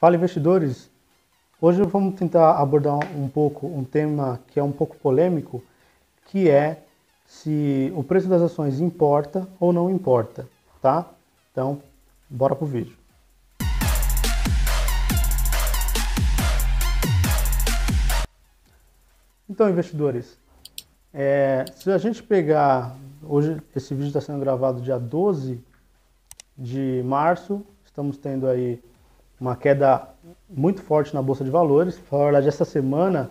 Fala, investidores! Hoje vamos tentar abordar um pouco um tema que é um pouco polêmico, que é se o preço das ações importa ou não importa, tá? Então, bora pro vídeo. Então, investidores, se a gente pegar, hoje esse vídeo está sendo gravado dia 12 de março, estamos tendo aí uma queda muito forte na Bolsa de Valores. Na verdade, essa semana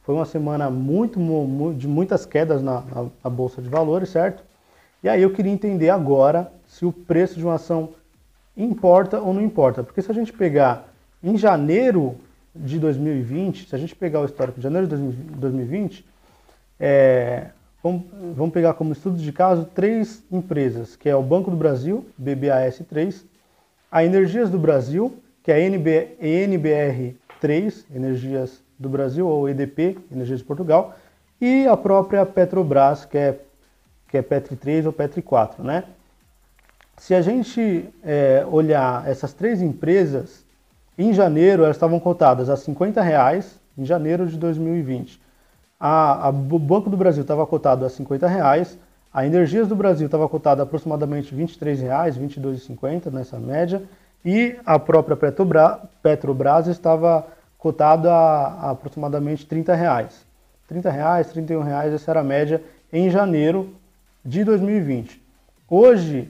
foi uma semana de muitas quedas na Bolsa de Valores, certo? E aí eu queria entender agora se o preço de uma ação importa ou não importa. Porque se a gente pegar em janeiro de 2020, se a gente pegar o histórico de janeiro de 2020, vamos pegar como estudo de caso 3 empresas, que é o Banco do Brasil, BBAS3, a Energias do Brasil, que é a ENBR3, Energias do Brasil, ou EDP, Energias de Portugal, e a própria Petrobras, que é Petri 3 ou Petri 4, né? Se a gente olhar essas 3 empresas, em janeiro elas estavam cotadas a R$50, em janeiro de 2020. O Banco do Brasil estava cotado a R$50, a Energias do Brasil estava cotada a aproximadamente R$23, R$22,50 nessa média, e a própria Petrobras estava cotada a aproximadamente R$30. R$30, R$31, essa era a média em janeiro de 2020. Hoje,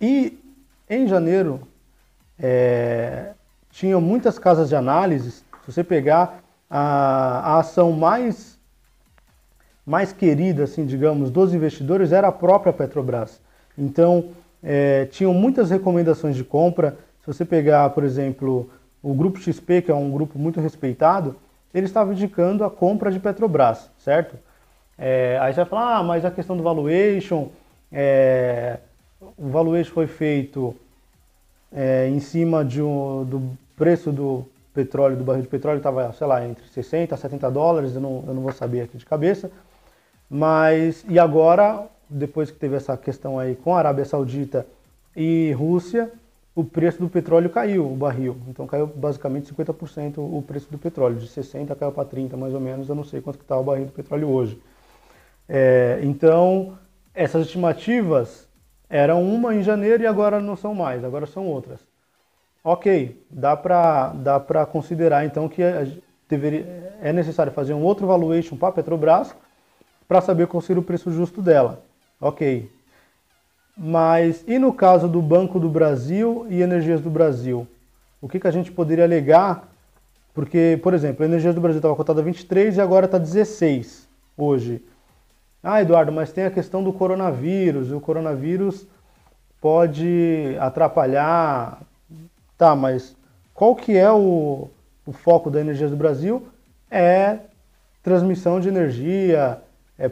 e em janeiro, tinham muitas casas de análise. Se você pegar a ação mais querida, assim, digamos, dos investidores, era a própria Petrobras. Então, tinham muitas recomendações de compra. Se você pegar, por exemplo, o Grupo XP, que é um grupo muito respeitado, ele estava indicando a compra de Petrobras, certo? Aí você vai falar, mas a questão do valuation, o valuation foi feito em cima do preço do petróleo, do barril de petróleo, estava, sei lá, entre 60 a 70 dólares, eu não vou saber aqui de cabeça. Mas, e agora, depois que teve essa questão aí com a Arábia Saudita e Rússia, o preço do petróleo caiu, o barril. Então caiu basicamente 50% o preço do petróleo. De 60 caiu para 30 mais ou menos, eu não sei quanto que está o barril do petróleo hoje. Então, essas estimativas eram uma em janeiro e agora não são mais, agora são outras. Ok, dá para considerar então que é necessário fazer um outro valuation para a Petrobras para saber qual seria o preço justo dela. Ok. Mas e no caso do Banco do Brasil e Energias do Brasil? O que a gente poderia alegar? Porque, por exemplo, a Energias do Brasil estava cotada a 23 e agora está 16 hoje. Ah, Eduardo, mas tem a questão do coronavírus. O coronavírus pode atrapalhar. Tá, mas qual que é o foco da Energias do Brasil? É transmissão de energia,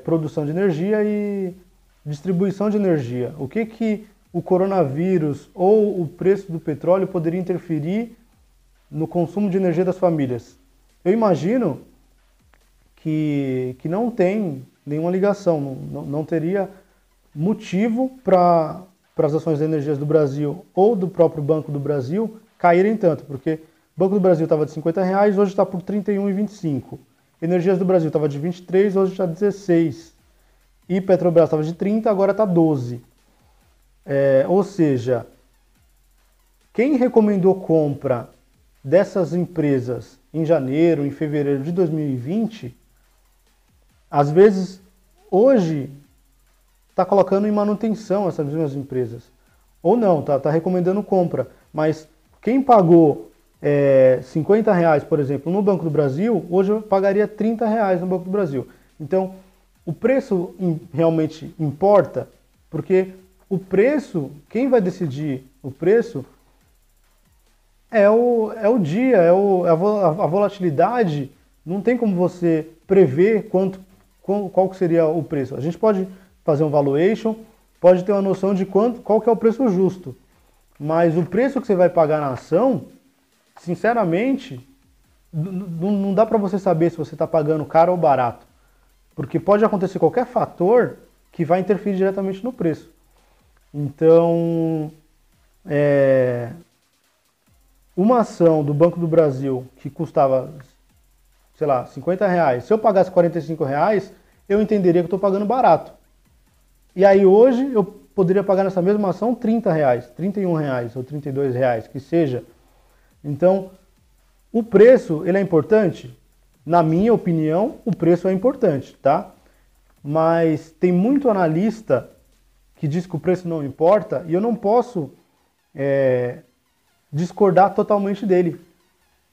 produção de energia e distribuição de energia. O que o coronavírus ou o preço do petróleo poderia interferir no consumo de energia das famílias? Eu imagino que não tem nenhuma ligação, não teria motivo para as ações de Energias do Brasil ou do próprio Banco do Brasil caírem tanto, porque o Banco do Brasil estava de R$50, hoje está por R$ 31,25. Energias do Brasil estava de 23, hoje está 16. E Petrobras estava de 30, agora está 12. Ou seja, quem recomendou compra dessas empresas em janeiro, em fevereiro de 2020, às vezes, hoje, está colocando em manutenção essas mesmas empresas. Ou não, está recomendando compra. Mas quem pagou R$50, por exemplo, no Banco do Brasil, hoje eu pagaria R$30 no Banco do Brasil. Então, o preço realmente importa, porque o preço, quem vai decidir o preço é o dia, a volatilidade. Não tem como você prever qual que seria o preço. A gente pode fazer um valuation, pode ter uma noção de qual que é o preço justo, mas o preço que você vai pagar na ação, sinceramente, não dá para você saber se você está pagando caro ou barato. Porque pode acontecer qualquer fator que vai interferir diretamente no preço. Então, uma ação do Banco do Brasil que custava, sei lá, R$ 50, se eu pagasse R$ 45, eu entenderia que eu estou pagando barato. E aí hoje eu poderia pagar nessa mesma ação R$ 30, R$ 31 ou R$ 32, que seja. Então, o preço, ele é importante? Na minha opinião, o preço é importante, tá? Mas tem muito analista que diz que o preço não importa e eu não posso discordar totalmente dele.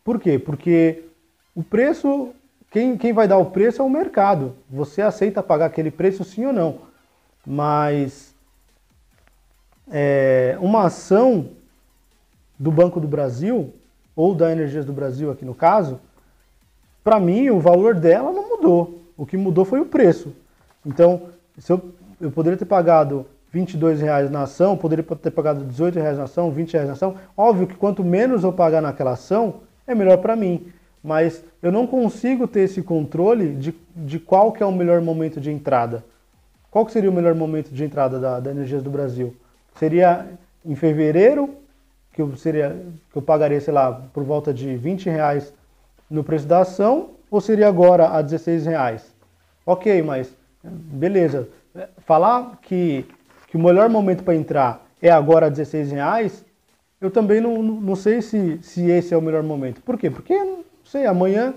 Por quê? Porque o preço, quem vai dar o preço é o mercado. Você aceita pagar aquele preço sim ou não. Mas uma ação do Banco do Brasil, ou da Energias do Brasil aqui no caso, para mim o valor dela não mudou. O que mudou foi o preço. Então, se eu poderia ter pagado R$ 22 na ação, poderia ter pagado R$ 18 na ação, R$ 20 na ação. Óbvio que quanto menos eu pagar naquela ação, é melhor para mim. Mas eu não consigo ter esse controle de qual que é o melhor momento de entrada. Qual que seria o melhor momento de entrada da Energias do Brasil? Seria em fevereiro, que eu pagaria, sei lá, por volta de R$ 20 no preço da ação, ou seria agora a R$ 16? Ok, mas beleza. Falar que o melhor momento para entrar é agora a R$ 16, eu também não sei se esse é o melhor momento. Por quê? Porque, não sei, amanhã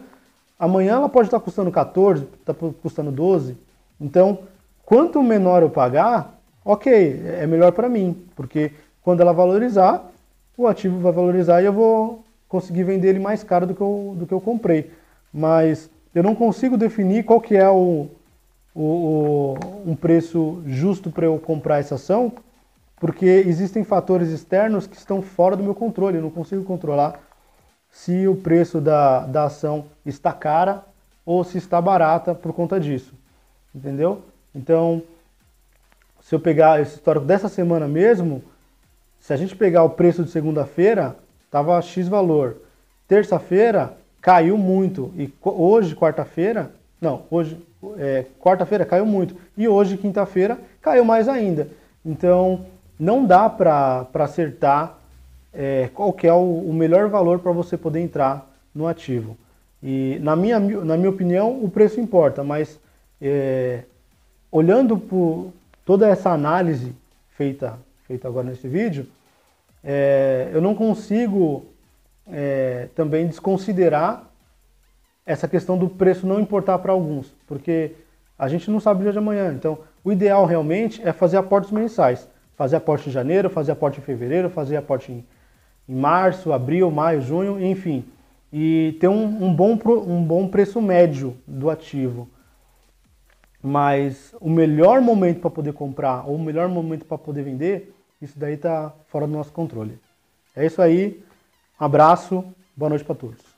ela pode estar custando 14, está custando 12. Então, quanto menor eu pagar, ok, é melhor para mim. Porque quando ela valorizar, o ativo vai valorizar e eu vou conseguir vender ele mais caro do que eu comprei. Mas eu não consigo definir qual que é um preço justo para eu comprar essa ação, porque existem fatores externos que estão fora do meu controle. Eu não consigo controlar se o preço da ação está cara ou se está barata por conta disso. Entendeu? Então, se eu pegar esse histórico dessa semana mesmo, se a gente pegar o preço de segunda-feira, estava X valor. Terça-feira caiu muito. E hoje, quarta-feira, quarta-feira caiu muito. E hoje, quinta-feira, caiu mais ainda. Então, não dá para acertar qual que é o melhor valor para você poder entrar no ativo. E na minha opinião, o preço importa, mas olhando por toda essa análise feita agora nesse vídeo, eu não consigo também desconsiderar essa questão do preço não importar para alguns, porque a gente não sabe o dia de amanhã. Então, o ideal realmente é fazer aportes mensais. Fazer aporte em janeiro, fazer aporte em fevereiro, fazer aporte em março, abril, maio, junho, enfim. E ter um bom preço médio do ativo. Mas o melhor momento para poder comprar ou o melhor momento para poder vender, isso daí está fora do nosso controle. É isso aí, abraço, boa noite para todos.